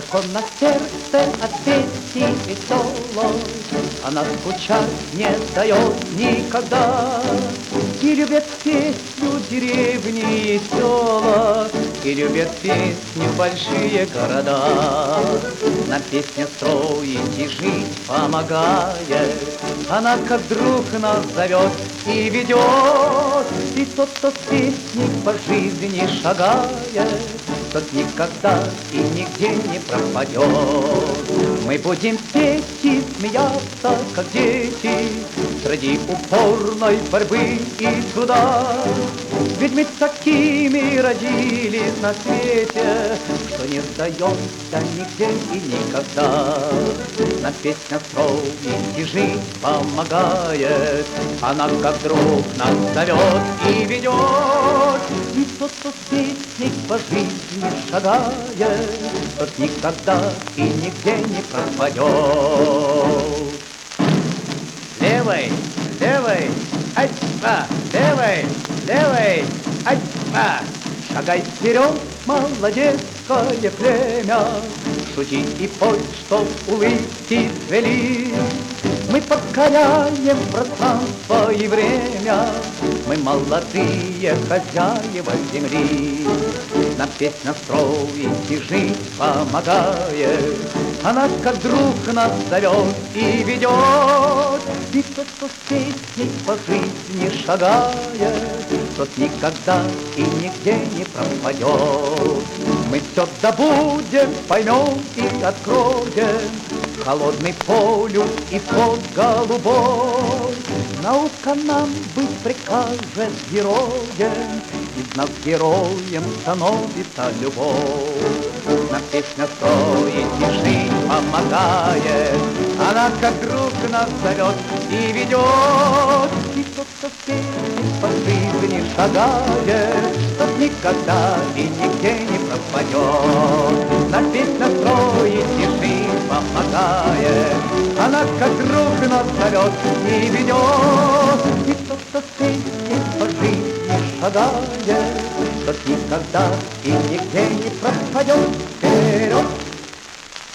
Легко на сердце от песни веселой, она скучать не дает никогда. И любят песню деревни и села, и любят песню большие города. На песне строить и жить помогает, она как друг нас зовет и ведет. И тот, кто с песней по жизни шагает, тот никогда и нигде не пропадет. Мы будем петь и смеяться, как дети, среди упорной борьбы и труда. Ведь мы такими родились на свете, что не сдаемся нигде и никогда. На песня строить и жить помогает, она как друг нас зовет и ведет. И тот, кто с песней по жизни шагает, тот никогда и нигде не пропадет. Левой, левой, ать-па, левой, левой, ать-па. Шагай вперед, молодецкое племя, шути и пой, чтоб улыбки цвели. Мы покоряем пространство и время, мы молодые хозяева земли. Нам песня строить и жить помогает, она как друг нас зовет и ведет. И тот, кто с песней по жизни шагает, тот никогда и нигде не пропадет. Мы все добудем, поймем и откроем холодный полюс и флот голубой. Наука нам быть прикажет героем, из нас героем становится любовь. Нам песня строить и жить помогает, она как друг нас зовет и ведет. И тот, кто с песней по жизни шагает, тот никогда и нигде не пропадет. Нам песня строить и жить помогает, она как друг нас зовет и ведет. И тот, кто с песней по жизни шагает, тот никогда и нигде не пропадет. Вперед!